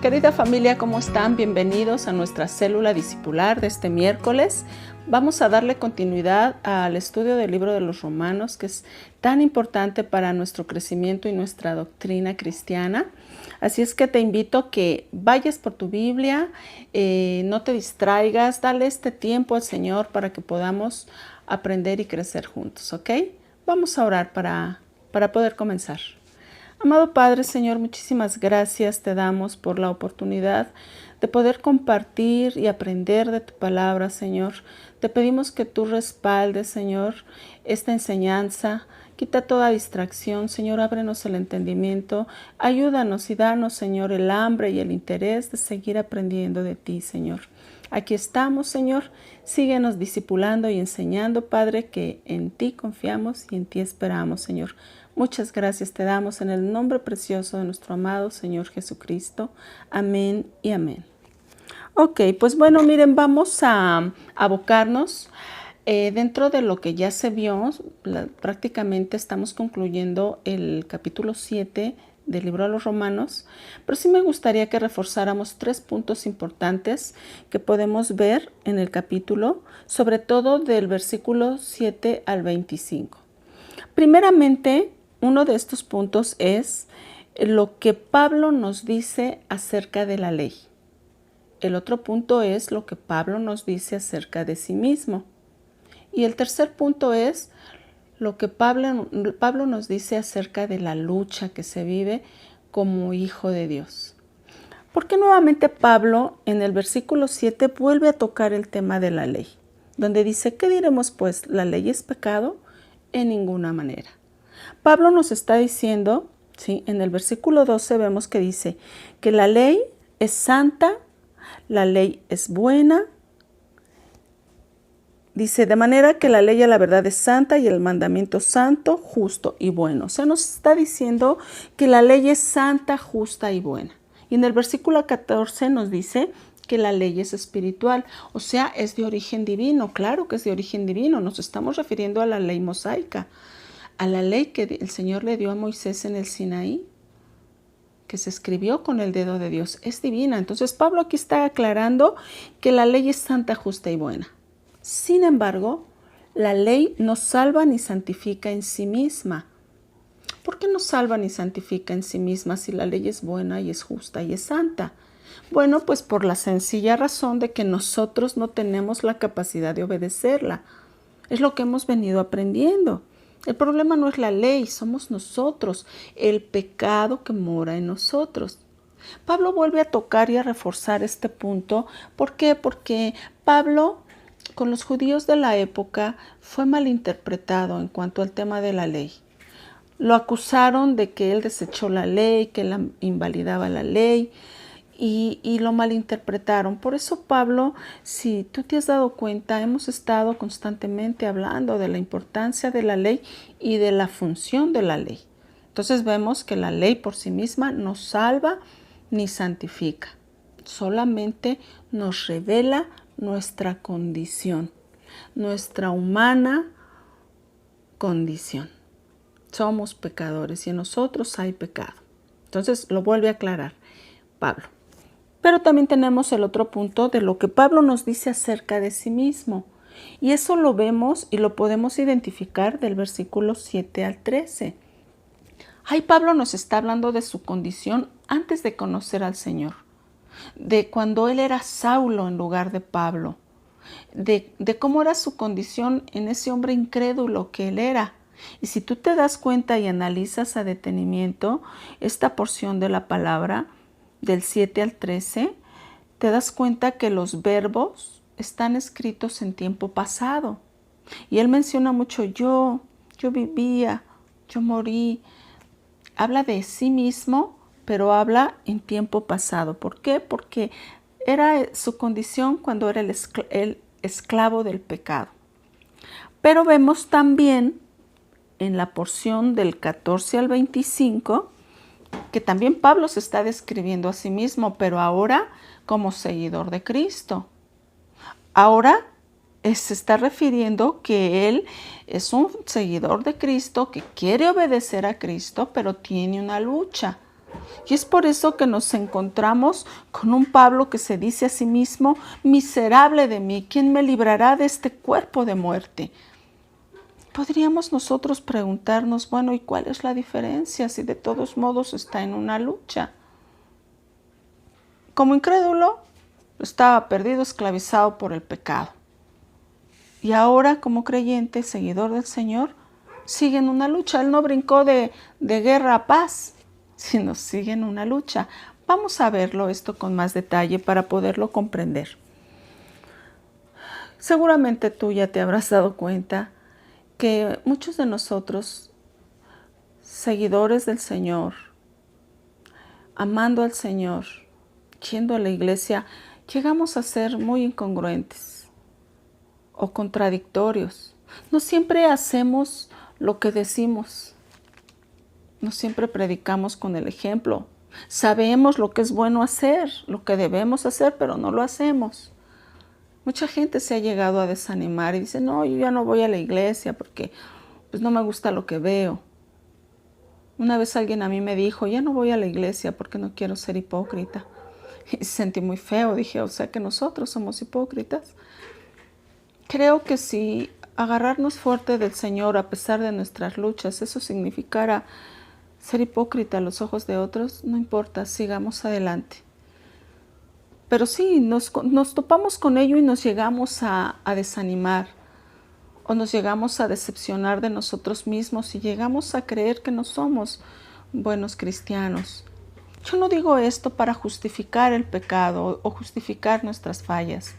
Querida familia, ¿cómo están? Bienvenidos a nuestra célula discipular de este miércoles. Vamos a darle continuidad al estudio del libro de los Romanos, que es tan importante para nuestro crecimiento y nuestra doctrina cristiana. Así es que te invito a que vayas por tu Biblia, no te distraigas, dale este tiempo al Señor para que podamos aprender y crecer juntos, ¿ok? Vamos a orar para poder comenzar. Amado Padre, Señor, muchísimas gracias te damos por la oportunidad de poder compartir y aprender de tu palabra, Señor. Te pedimos que tú respaldes, Señor, esta enseñanza. Quita toda distracción, Señor, ábrenos el entendimiento. Ayúdanos y danos, Señor, el hambre y el interés de seguir aprendiendo de ti, Señor. Aquí estamos, Señor. Síguenos discipulando y enseñando, Padre, que en ti confiamos y en ti esperamos, Señor. Muchas gracias te damos en el nombre precioso de nuestro amado Señor Jesucristo. Amén y amén. Ok, pues bueno, miren, vamos a abocarnos dentro de lo que ya se vio. Prácticamente estamos concluyendo el capítulo 7 del libro de los Romanos, pero sí me gustaría que reforzáramos 3 puntos importantes que podemos ver en el capítulo, sobre todo del versículo 7 al 25. Primeramente, uno de estos puntos es lo que Pablo nos dice acerca de la ley. El otro punto es lo que Pablo nos dice acerca de sí mismo. Y el tercer punto es lo que Pablo nos dice acerca de la lucha que se vive como hijo de Dios. Porque nuevamente Pablo en el versículo 7 vuelve a tocar el tema de la ley, donde dice, ¿qué diremos pues? ¿La ley es pecado? En ninguna manera. Pablo nos está diciendo, ¿sí? En el versículo 12 vemos que dice que la ley es santa, la ley es buena. Dice, de manera que la ley a la verdad es santa y el mandamiento santo, justo y bueno. O sea, nos está diciendo que la ley es santa, justa y buena. Y en el versículo 14 nos dice que la ley es espiritual, o sea, es de origen divino. Claro que es de origen divino, nos estamos refiriendo a la ley mosaica, a la ley que el Señor le dio a Moisés en el Sinaí, que se escribió con el dedo de Dios, es divina. Entonces Pablo aquí está aclarando que la ley es santa, justa y buena. Sin embargo, la ley no salva ni santifica en sí misma. ¿Por qué no salva ni santifica en sí misma si la ley es buena y es justa y es santa? Bueno, pues por la sencilla razón de que nosotros no tenemos la capacidad de obedecerla. Es lo que hemos venido aprendiendo. El problema no es la ley, somos nosotros, el pecado que mora en nosotros. Pablo vuelve a tocar y a reforzar este punto. ¿Por qué? Porque Pablo, con los judíos de la época, fue malinterpretado en cuanto al tema de la ley. Lo acusaron de que él desechó la ley, que él invalidaba la ley, y lo malinterpretaron. Por eso Pablo, si tú te has dado cuenta, hemos estado constantemente hablando de la importancia de la ley y de la función de la ley. Entonces vemos que la ley por sí misma no salva ni santifica, solamente nos revela nuestra condición, nuestra humana condición. Somos pecadores y en nosotros hay pecado. Entonces lo vuelve a aclarar Pablo. Pero también tenemos el otro punto de lo que Pablo nos dice acerca de sí mismo. Y eso lo vemos y lo podemos identificar del versículo 7 al 13. Ahí Pablo nos está hablando de su condición antes de conocer al Señor. De cuando él era Saulo en lugar de Pablo. De cómo era su condición en ese hombre incrédulo que él era. Y si tú te das cuenta y analizas a detenimiento esta porción de la palabra, del 7 al 13, te das cuenta que los verbos están escritos en tiempo pasado. Y él menciona mucho yo vivía, yo morí. Habla de sí mismo, pero habla en tiempo pasado. ¿Por qué? Porque era su condición cuando era el esclavo del pecado. Pero vemos también en la porción del 14 al 25, que también Pablo se está describiendo a sí mismo, pero ahora como seguidor de Cristo. Ahora se está refiriendo que él es un seguidor de Cristo que quiere obedecer a Cristo, pero tiene una lucha. Y es por eso que nos encontramos con un Pablo que se dice a sí mismo, miserable de mí, ¿quién me librará de este cuerpo de muerte? Podríamos nosotros preguntarnos, bueno, ¿y cuál es la diferencia si de todos modos está en una lucha? Como incrédulo, estaba perdido, esclavizado por el pecado. Y ahora, como creyente, seguidor del Señor, sigue en una lucha. Él no brincó de guerra a paz, sino sigue en una lucha. Vamos a verlo esto con más detalle para poderlo comprender. Seguramente tú ya te habrás dado cuenta que muchos de nosotros, seguidores del Señor, amando al Señor, yendo a la iglesia, llegamos a ser muy incongruentes o contradictorios. No siempre hacemos lo que decimos. No siempre predicamos con el ejemplo. Sabemos lo que es bueno hacer, lo que debemos hacer, pero no lo hacemos. Mucha gente se ha llegado a desanimar y dice, no, yo ya no voy a la iglesia porque pues no me gusta lo que veo. Una vez alguien a mí me dijo, ya no voy a la iglesia porque no quiero ser hipócrita. Y sentí muy feo, dije, o sea que nosotros somos hipócritas. Creo que si agarrarnos fuerte del Señor a pesar de nuestras luchas, eso significara ser hipócrita a los ojos de otros, no importa, sigamos adelante. Pero sí, nos topamos con ello y nos llegamos a desanimar o nos llegamos a decepcionar de nosotros mismos y llegamos a creer que no somos buenos cristianos. Yo no digo esto para justificar el pecado o justificar nuestras fallas.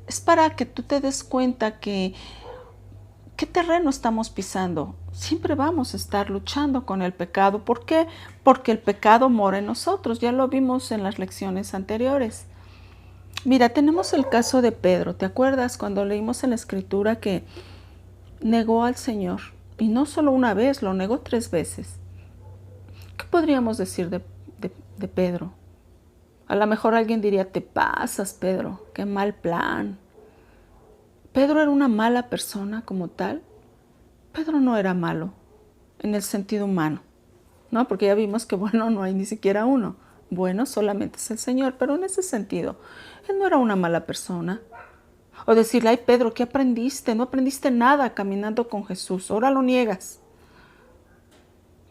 Es para que tú te des cuenta que qué terreno estamos pisando. Siempre vamos a estar luchando con el pecado. ¿Por qué? Porque el pecado mora en nosotros. Ya lo vimos en las lecciones anteriores. Mira, tenemos el caso de Pedro. ¿Te acuerdas cuando leímos en la Escritura que negó al Señor? Y no solo una vez, lo negó 3 veces. ¿Qué podríamos decir de Pedro? A lo mejor alguien diría, te pasas, Pedro, qué mal plan. ¿Pedro era una mala persona como tal? Pedro no era malo en el sentido humano, ¿no? Porque ya vimos que bueno, no hay ni siquiera uno. Bueno, solamente es el Señor, pero en ese sentido, él no era una mala persona. O decirle, ay Pedro, ¿qué aprendiste? No aprendiste nada caminando con Jesús, ahora lo niegas.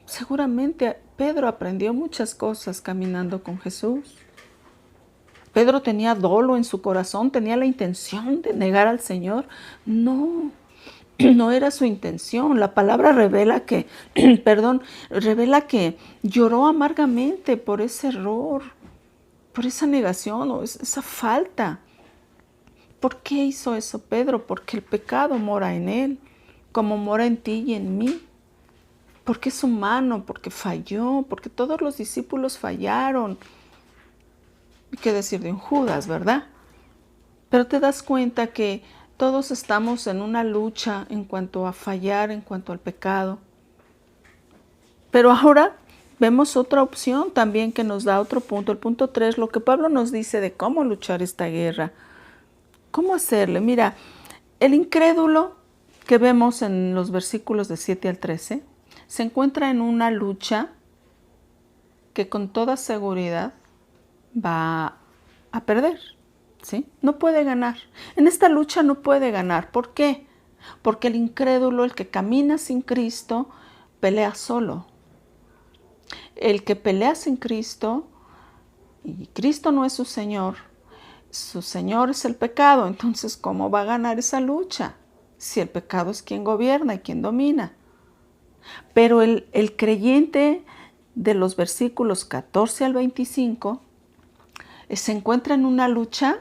Seguramente Pedro aprendió muchas cosas caminando con Jesús. Pedro tenía dolo en su corazón, tenía la intención de negar al Señor. No, no era su intención. La palabra revela que, revela que lloró amargamente por ese error, por esa negación o esa falta. ¿Por qué hizo eso Pedro? Porque el pecado mora en él, como mora en ti y en mí. Porque es humano, porque falló, porque todos los discípulos fallaron. ¿Y qué decir de un Judas, verdad? Pero te das cuenta que todos estamos en una lucha en cuanto a fallar, en cuanto al pecado. Pero ahora vemos otra opción también que nos da otro punto. El punto 3, lo que Pablo nos dice de cómo luchar esta guerra. ¿Cómo hacerle? Mira, el incrédulo que vemos en los versículos de 7 al 13 se encuentra en una lucha que con toda seguridad va a perder, ¿sí? No puede ganar. En esta lucha no puede ganar. ¿Por qué? Porque el incrédulo, el que camina sin Cristo, pelea solo. El que pelea sin Cristo, y Cristo no es su Señor es el pecado. Entonces, ¿cómo va a ganar esa lucha? Si el pecado es quien gobierna y quien domina. Pero el creyente de los versículos 14 al 25 se encuentra en una lucha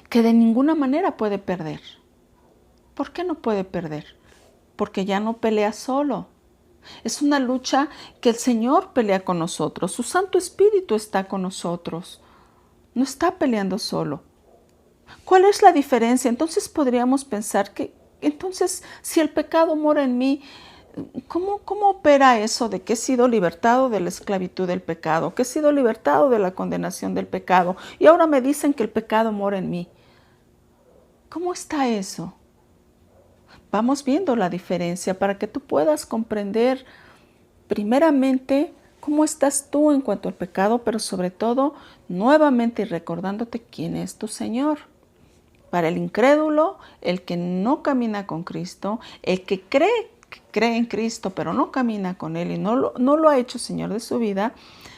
que de ninguna manera puede perder. ¿Por qué no puede perder? Porque ya no pelea solo. Es una lucha que el Señor pelea con nosotros. Su Santo Espíritu está con nosotros. No está peleando solo. ¿Cuál es la diferencia? Entonces podríamos pensar que, entonces, si el pecado mora en mí, ¿cómo opera eso de que he sido libertado de la esclavitud del pecado, que he sido libertado de la condenación del pecado y ahora me dicen que el pecado mora en mí? ¿Cómo está eso? Vamos viendo la diferencia para que tú puedas comprender primeramente ¿Cómo estás tú en cuanto al pecado? Pero sobre todo, nuevamente y recordándote quién es tu Señor. Para el incrédulo, el que no camina con Cristo, el que cree en Cristo, pero no camina con Él y no lo ha hecho Señor de su vida,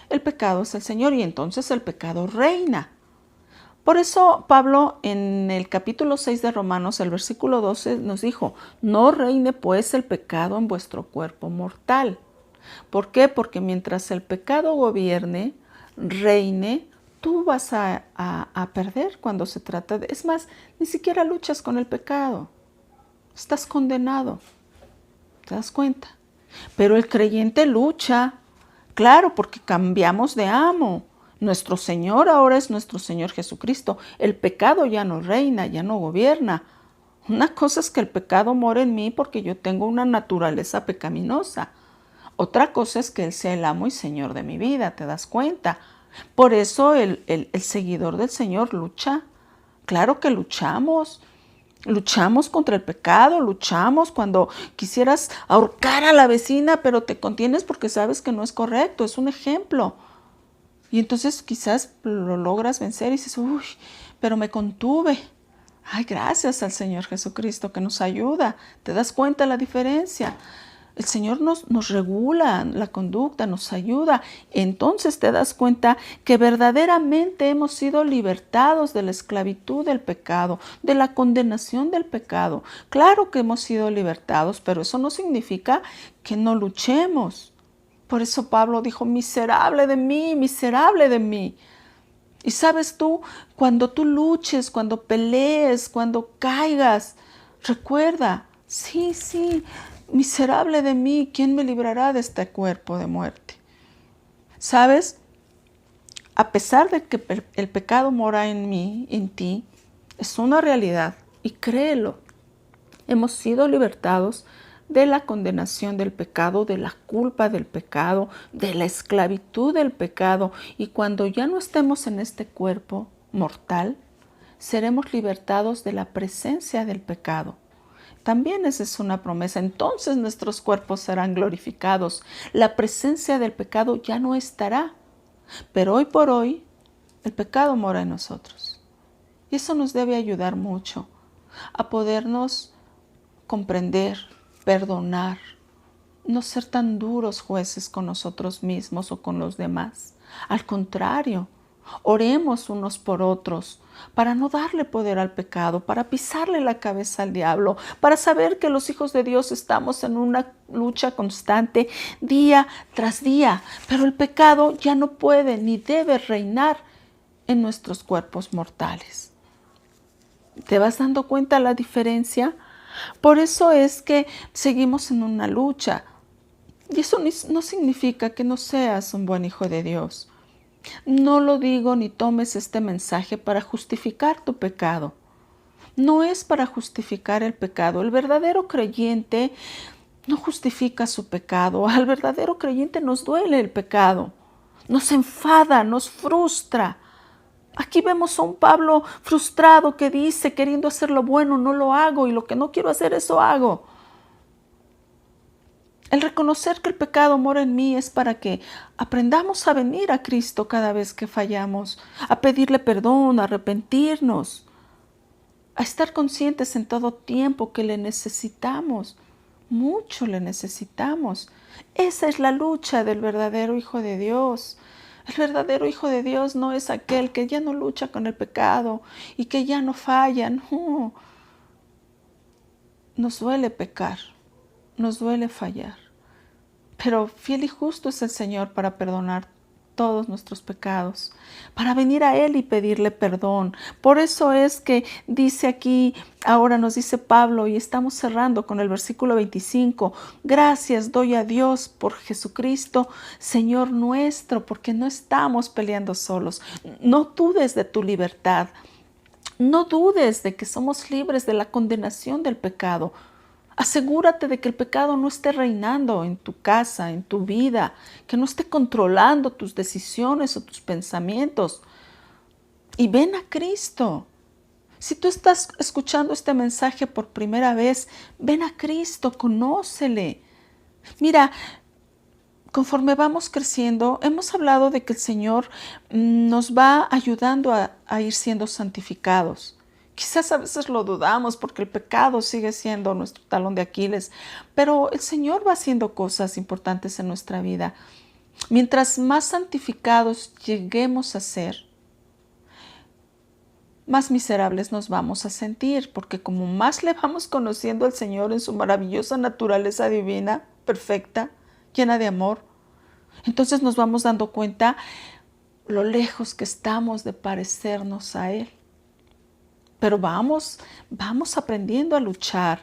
el pecado es el Señor y entonces el pecado reina. Por eso Pablo en el capítulo 6 de Romanos, el versículo 12, nos dijo, no reine pues el pecado en vuestro cuerpo mortal. ¿Por qué? Porque mientras el pecado gobierne, reine, tú vas a perder cuando se trata de... Es más, ni siquiera luchas con el pecado. Estás condenado. ¿Te das cuenta? Pero el creyente lucha, claro, porque cambiamos de amo. Nuestro Señor ahora es nuestro Señor Jesucristo. El pecado ya no reina, ya no gobierna. Una cosa es que el pecado mora en mí porque yo tengo una naturaleza pecaminosa. Otra cosa es que Él sea el amo y Señor de mi vida, ¿te das cuenta? Por eso el seguidor del Señor lucha. Claro que luchamos. Luchamos contra el pecado, luchamos cuando quisieras ahorcar a la vecina, pero te contienes porque sabes que no es correcto, es un ejemplo. Y entonces quizás lo logras vencer y dices, uy, pero me contuve. Ay, gracias al Señor Jesucristo que nos ayuda. ¿Te das cuenta la diferencia? El Señor nos regula la conducta, nos ayuda. Entonces te das cuenta que verdaderamente hemos sido libertados de la esclavitud del pecado, de la condenación del pecado. Claro que hemos sido libertados, pero eso no significa que no luchemos. Por eso Pablo dijo, miserable de mí, miserable de mí. Y sabes tú, cuando tú luches, cuando pelees, cuando caigas, recuerda, sí, miserable de mí, ¿quién me librará de este cuerpo de muerte? ¿Sabes? A pesar de que el pecado mora en mí, en ti, es una realidad y créelo. Hemos sido libertados de la condenación del pecado, de la culpa del pecado, de la esclavitud del pecado. Y cuando ya no estemos en este cuerpo mortal, seremos libertados de la presencia del pecado. También esa es una promesa. Entonces nuestros cuerpos serán glorificados. La presencia del pecado ya no estará. Pero hoy por hoy, el pecado mora en nosotros. Y eso nos debe ayudar mucho a podernos comprender, perdonar, no ser tan duros jueces con nosotros mismos o con los demás. Al contrario, oremos unos por otros para no darle poder al pecado, para pisarle la cabeza al diablo, para saber que los hijos de Dios estamos en una lucha constante día tras día, pero el pecado ya no puede ni debe reinar en nuestros cuerpos mortales. ¿Te vas dando cuenta la diferencia? Por eso es que seguimos en una lucha. Y eso no significa que no seas un buen hijo de Dios. No lo digo ni tomes este mensaje para justificar tu pecado. No es para justificar el pecado. El verdadero creyente no justifica su pecado. Al verdadero creyente nos duele el pecado. Nos enfada, nos frustra. Aquí vemos a un Pablo frustrado que dice, queriendo hacer lo bueno, no lo hago, y lo que no quiero hacer, eso hago. El reconocer que el pecado mora en mí es para que aprendamos a venir a Cristo cada vez que fallamos, a pedirle perdón, a arrepentirnos, a estar conscientes en todo tiempo que le necesitamos, mucho le necesitamos. Esa es la lucha del verdadero Hijo de Dios. El verdadero Hijo de Dios no es aquel que ya no lucha con el pecado y que ya no falla. No. Nos duele pecar, nos duele fallar. Pero fiel y justo es el Señor para perdonar todos nuestros pecados, para venir a Él y pedirle perdón. Por eso es que dice aquí, ahora nos dice Pablo, y estamos cerrando con el versículo 25, gracias doy a Dios por Jesucristo, Señor nuestro, porque no estamos peleando solos. No dudes de tu libertad, no dudes de que somos libres de la condenación del pecado. Asegúrate de que el pecado no esté reinando en tu casa, en tu vida, que no esté controlando tus decisiones o tus pensamientos. Y ven a Cristo. Si tú estás escuchando este mensaje por primera vez, ven a Cristo, conócele. Mira, conforme vamos creciendo, hemos hablado de que el Señor nos va ayudando a ir siendo santificados. Quizás a veces lo dudamos porque el pecado sigue siendo nuestro talón de Aquiles, pero el Señor va haciendo cosas importantes en nuestra vida. Mientras más santificados lleguemos a ser, más miserables nos vamos a sentir, porque como más le vamos conociendo al Señor en su maravillosa naturaleza divina, perfecta, llena de amor, entonces nos vamos dando cuenta lo lejos que estamos de parecernos a Él. Pero vamos aprendiendo a luchar,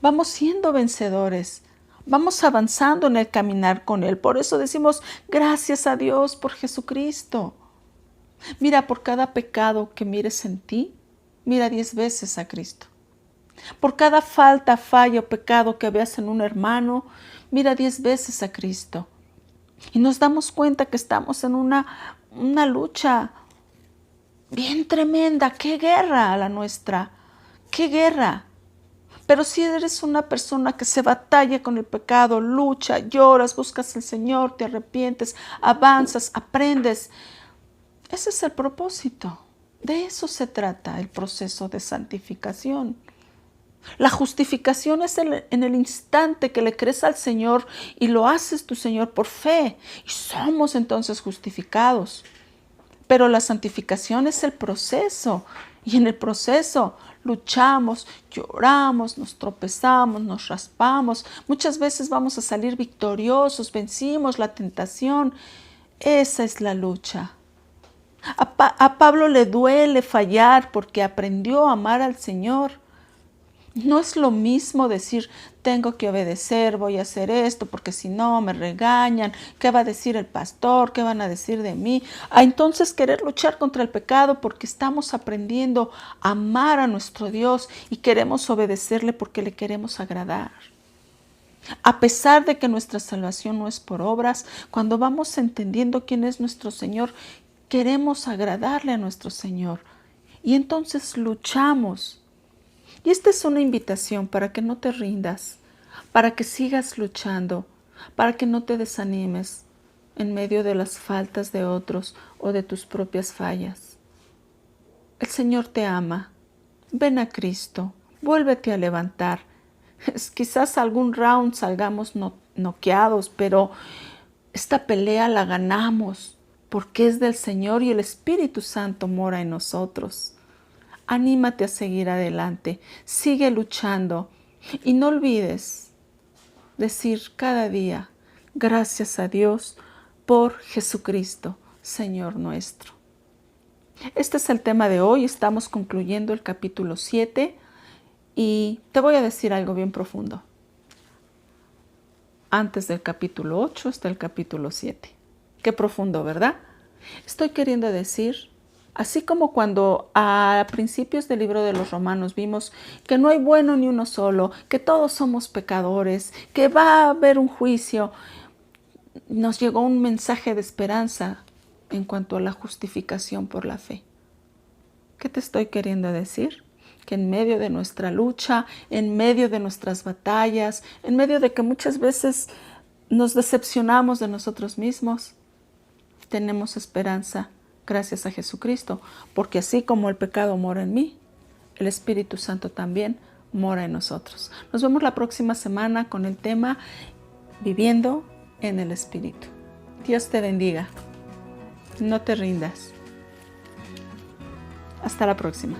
vamos siendo vencedores, vamos avanzando en el caminar con Él. Por eso decimos, gracias a Dios por Jesucristo. Mira, por cada pecado que mires en ti, mira 10 veces a Cristo. Por cada falta, falla o pecado que veas en un hermano, mira 10 veces a Cristo. Y nos damos cuenta que estamos en una lucha bien tremenda. ¡Qué guerra la nuestra! ¡Qué guerra! Pero si eres una persona que se batalla con el pecado, lucha, lloras, buscas al Señor, te arrepientes, avanzas, aprendes, ese es el propósito. De eso se trata el proceso de santificación. La justificación es en el instante que le crees al Señor y lo haces tu Señor por fe. Y somos entonces justificados. Pero la santificación es el proceso. Y en el proceso luchamos, lloramos, nos tropezamos, nos raspamos. Muchas veces vamos a salir victoriosos, vencimos la tentación. Esa es la lucha. A Pablo le duele fallar porque aprendió a amar al Señor. No es lo mismo decir, tengo que obedecer, voy a hacer esto, porque si no me regañan, ¿qué va a decir el pastor? ¿Qué van a decir de mí? A entonces querer luchar contra el pecado porque estamos aprendiendo a amar a nuestro Dios y queremos obedecerle porque le queremos agradar. A pesar de que nuestra salvación no es por obras, cuando vamos entendiendo quién es nuestro Señor, queremos agradarle a nuestro Señor. Y entonces luchamos. Y esta es una invitación para que no te rindas, para que sigas luchando, para que no te desanimes en medio de las faltas de otros o de tus propias fallas. El Señor te ama. Ven a Cristo, vuélvete a levantar. Quizás algún round salgamos noqueados, pero esta pelea la ganamos porque es del Señor y el Espíritu Santo mora en nosotros. Anímate a seguir adelante, sigue luchando y no olvides decir cada día, gracias a Dios por Jesucristo, Señor nuestro. Este es el tema de hoy, estamos concluyendo el capítulo 7 y te voy a decir algo bien profundo. Antes del capítulo 8 está el capítulo 7. Qué profundo, ¿verdad? Estoy queriendo decir, así como cuando a principios del libro de los Romanos vimos que no hay bueno ni uno solo, que todos somos pecadores, que va a haber un juicio, nos llegó un mensaje de esperanza en cuanto a la justificación por la fe. ¿Qué te estoy queriendo decir? Que en medio de nuestra lucha, en medio de nuestras batallas, en medio de que muchas veces nos decepcionamos de nosotros mismos, tenemos esperanza gracias a Jesucristo, porque así como el pecado mora en mí, el Espíritu Santo también mora en nosotros. Nos vemos la próxima semana con el tema Viviendo en el Espíritu. Dios te bendiga. No te rindas. Hasta la próxima.